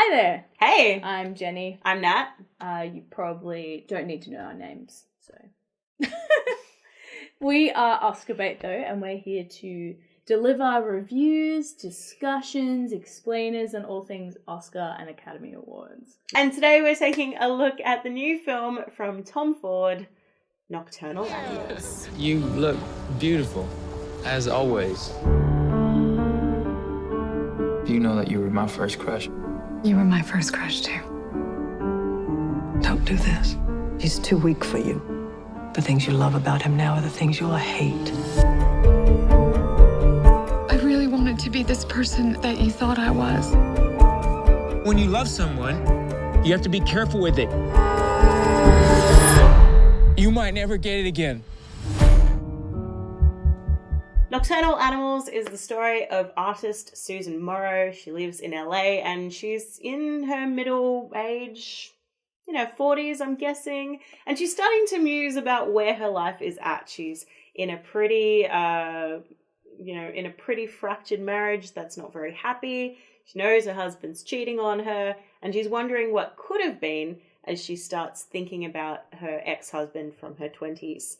Hi there. Hey. I'm Jenny. I'm Nat. You probably don't need to know our names, so. We are Oscar Bait though, and we're here to deliver reviews, discussions, explainers, and all things Oscar and Academy Awards. And today we're taking a look at the new film from Tom Ford, Nocturnal Animals. You look beautiful, as always. You know that you were my first crush. You were my first crush, too. Don't do this. He's too weak for you. The things you love about him now are the things you'll hate. I really wanted to be this person that you thought I was. When you love someone, you have to be careful with it. You might never get it again. Nocturnal Animals is the story of artist Susan Morrow. She lives in LA and she's in her middle age, 40s, I'm guessing. And she's starting to muse about where her life is at. She's in a pretty, in a pretty fractured marriage that's not very happy. She knows her husband's cheating on her and she's wondering what could have been as she starts thinking about her ex-husband from her 20s.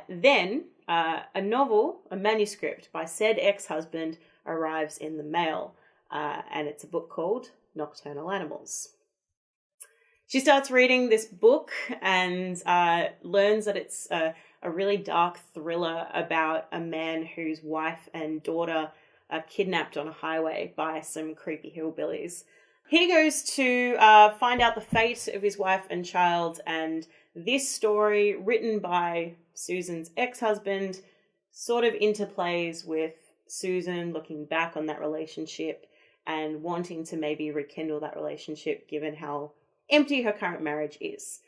Then a novel, a manuscript by said ex-husband arrives in the mail, and it's a book called Nocturnal Animals. She starts reading this book and learns that it's a really dark thriller about a man whose wife and daughter are kidnapped on a highway by some creepy hillbillies. He goes to find out the fate of his wife and child, and this story, written by Susan's ex-husband, sort of interplays with Susan looking back on that relationship and wanting to maybe rekindle that relationship given how empty her current marriage is.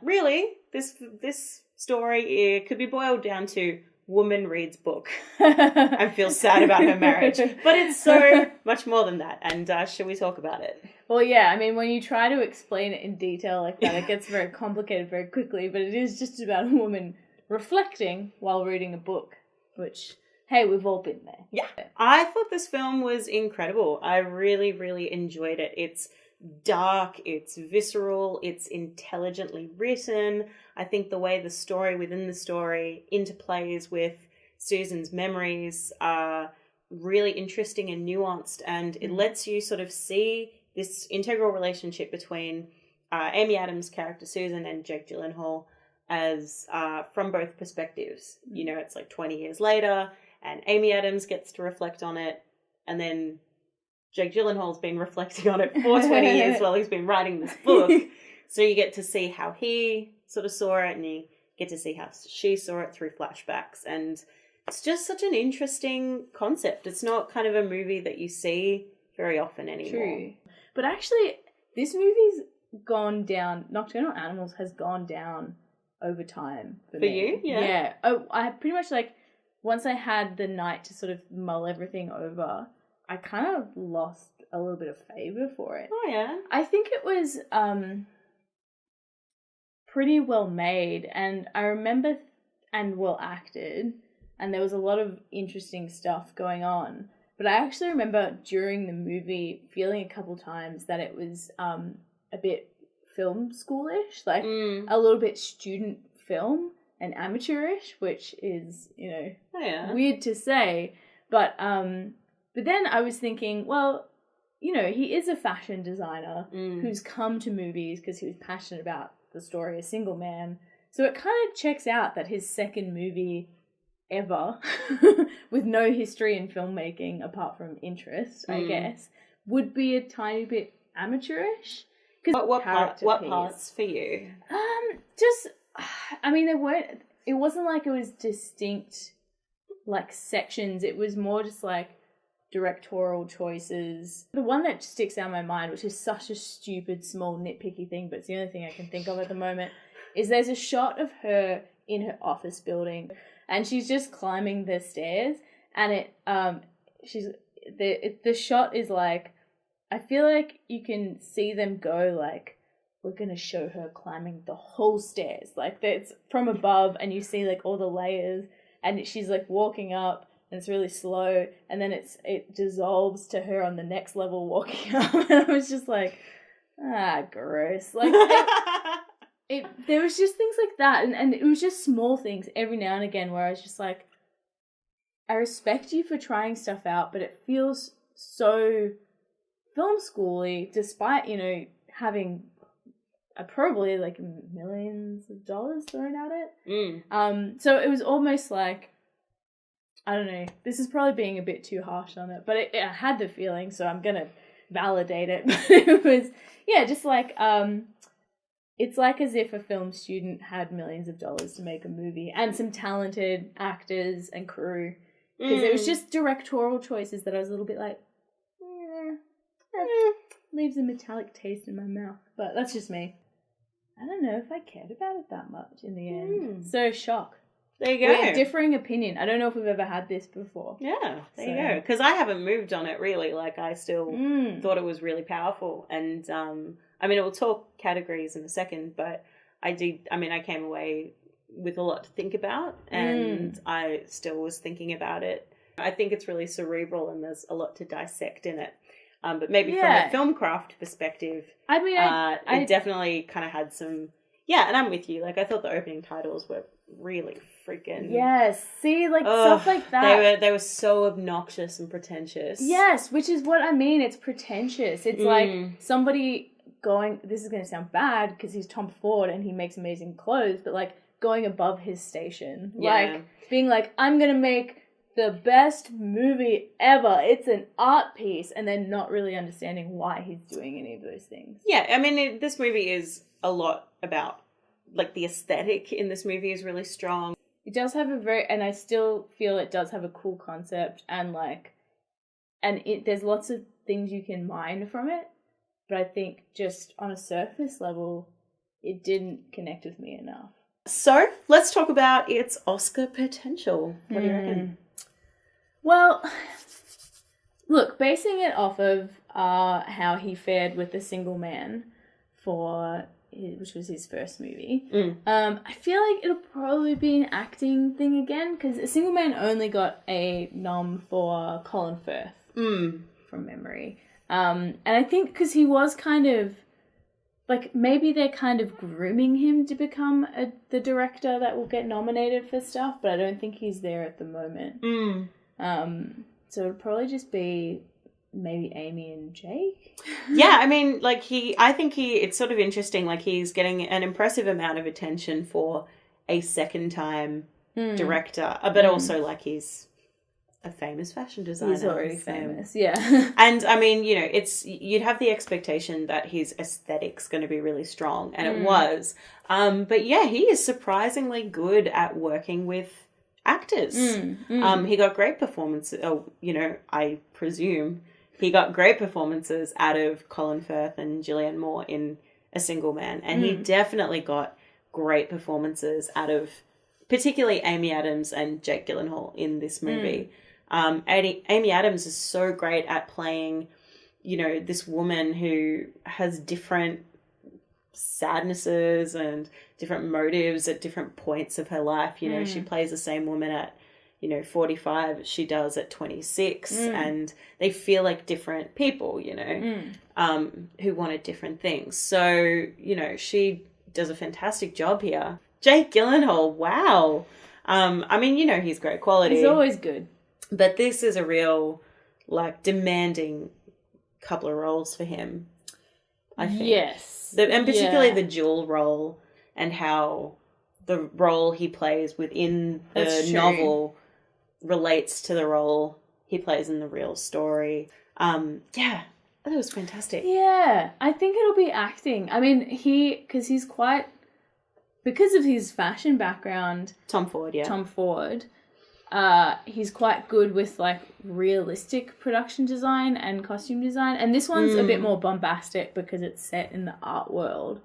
Really, this story could be boiled down to woman reads book and feels sad about her marriage. But it's so much more than that. And shall we talk about it? Well, yeah, I mean, when you try to explain it in detail like that, it gets very complicated very quickly, but it is just about a woman reflecting while reading a book, which, hey, we've all been there. Yeah. I thought this film was incredible. I really, really enjoyed it. It's dark, it's visceral, it's intelligently written. I think the way the story within the story interplays with Susan's memories are really interesting and nuanced, and it lets you sort of see this integral relationship between Amy Adams' character Susan and Jake Gyllenhaal as from both perspectives. It's like 20 years later and Amy Adams gets to reflect on it, and then Jake Gyllenhaal's been reflecting on it for 20 years while he's been writing this book. So you get to see how he sort of saw it and you get to see how she saw it through flashbacks. And it's just such an interesting concept. It's not kind of a movie that you see very often anymore. True. But actually, this movie's gone down, Nocturnal Animals has gone down over time for me. you? Yeah. Yeah. Oh, I pretty much once I had the night to sort of mull everything over, I kind of lost a little bit of favour for it. Oh, yeah. I think it was pretty well made, and I remember and well acted, and there was a lot of interesting stuff going on. But I actually remember during the movie feeling a couple times that it was a bit film schoolish, a little bit student film and amateurish, which is, weird to say. But then I was thinking, well, he is a fashion designer who's come to movies because he was passionate about the story, a single man. So it kind of checks out that his second movie ever, with no history in filmmaking apart from interest, I guess, would be a tiny bit amateurish. What parts for you? It wasn't like it was distinct, sections. It was more just directorial choices. The one that sticks out in my mind, which is such a stupid, small, nitpicky thing, but it's the only thing I can think of at the moment, is there's a shot of her in her office building, and she's just climbing the stairs, and the shot is I feel like you can see them go we're gonna show her climbing the whole stairs, it's from above, and you see all the layers, and she's walking up, and it's really slow, and then it dissolves to her on the next level walking up, and I was just like, gross. Like, there was just things like that, and it was just small things every now and again where I was just like, I respect you for trying stuff out, but it feels so film schooly, despite, you know, having probably like millions of dollars thrown at it. So it was almost like, I don't know, this is probably being a bit too harsh on it, but it had the feeling, so I'm gonna validate it. But it was, yeah, just like, it's like as if a film student had millions of dollars to make a movie and some talented actors and crew, because it was just directorial choices that I was a little bit like, leaves a metallic taste in my mouth. But that's just me. I don't know if I cared about it that much in the end. So shock. There you go. We're differing opinion. I don't know if we've ever had this before. Yeah, there you go. Because I haven't moved on it really. Like, I still thought it was really powerful. And, I mean, we'll talk categories in a second, but I came away with a lot to think about, and I still was thinking about it. I think it's really cerebral, and there's a lot to dissect in it. But maybe from a film craft perspective, I mean, it definitely kind of had some... Yeah, and I'm with you. Like, I thought the opening titles were really freaking... Yes, see, like, stuff like that. They were so obnoxious and pretentious. Yes, which is what I mean. It's pretentious. It's like somebody going... This is going to sound bad because he's Tom Ford and he makes amazing clothes, but, like, going above his station. Yeah. Like, being like, I'm going to make the best movie ever. It's an art piece. And then not really understanding why he's doing any of those things. Yeah, I mean, this movie is a lot about, like, the aesthetic in this movie is really strong. It does have and I still feel it does have a cool concept, and like, there's lots of things you can mine from it, but I think just on a surface level, it didn't connect with me enough. So let's talk about its Oscar potential. What do you reckon? Well, look, basing it off of how he fared with The Single Man which was his first movie. I feel like it'll probably be an acting thing again, because A Single Man only got a nom for Colin Firth from memory. And I think because he was kind of, like, maybe they're kind of grooming him to become the director that will get nominated for stuff, but I don't think he's there at the moment. So it'll probably just be maybe Amy and Jake. Yeah, I mean, like, it's sort of interesting, like, he's getting an impressive amount of attention for a second time director, but also, like, he's a famous fashion designer. He's already famous, yeah. And I mean, you know, you'd have the expectation that his aesthetic's going to be really strong, and it was. But yeah, he is surprisingly good at working with actors. He got great performances. Oh, you know, I presume he got great performances out of Colin Firth and Julianne Moore in A Single Man, and he definitely got great performances out of particularly Amy Adams and Jake Gyllenhaal in this movie. Amy Adams is so great at playing, you know, this woman who has different sadnesses and different motives at different points of her life. You know, she plays the same woman at, you know, 45 as she does at 26, and they feel like different people, you know, who wanted different things. So, you know, she does a fantastic job here. Jake Gyllenhaal, wow. I mean, you know, he's great quality. He's always good. But this is a real, like, demanding couple of roles for him, I think. Yes. And particularly the dual role, and how the role he plays within the novel relates to the role he plays in the real story. Yeah, that was fantastic. Yeah, I think it'll be acting. I mean, because of his fashion background... Tom Ford, he's quite good with, like, realistic production design and costume design. And this one's a bit more bombastic because it's set in the art world.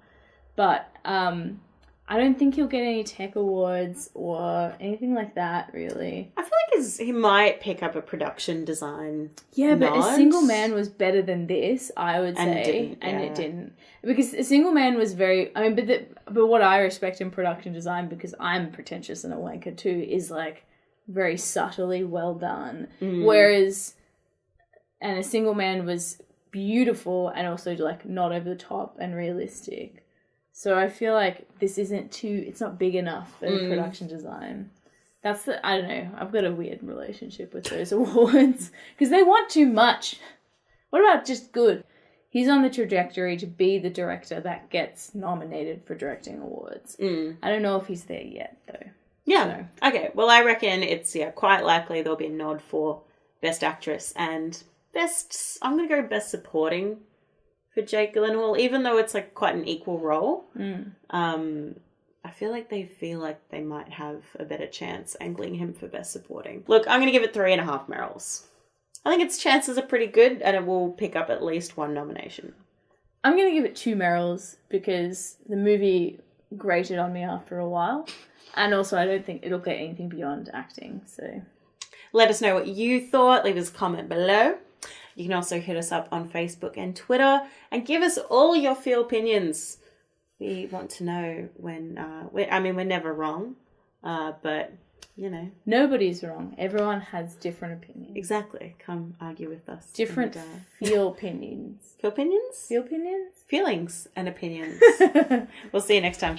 But I don't think he'll get any tech awards or anything like that, really. I feel like he might pick up a production design but A Single Man was better than this, I would say. It didn't. Because A Single Man was very... I mean, but what I respect in production design, because I'm pretentious and a wanker too, is, like, very subtly well done. Whereas, and A Single Man was beautiful and also like not over the top and realistic. So I feel like this it's not big enough for production design. I don't know, I've got a weird relationship with those awards because they want too much. What about just good? He's on the trajectory to be the director that gets nominated for directing awards. I don't know if he's there yet, though. Yeah. So. Okay. Well, I reckon it's quite likely there'll be a nod for Best Actress and I'm going to go Best Supporting for Jake Gyllenhaal, even though it's like quite an equal role. I feel like they might have a better chance angling him for Best Supporting. Look, I'm going to give it 3.5 Merrills. I think its chances are pretty good and it will pick up at least one nomination. I'm going to give it 2 Merrills because the movie grated on me after a while. And also I don't think it'll get anything beyond acting. So let us know what you thought. Leave us a comment below. You can also hit us up on Facebook and Twitter and give us all your feel opinions. We want to know when, we're never wrong, but, you know. Nobody's wrong. Everyone has different opinions. Exactly. Come argue with us. Different feel opinions. Feel opinions? Feel opinions? Feelings and opinions. We'll see you next time.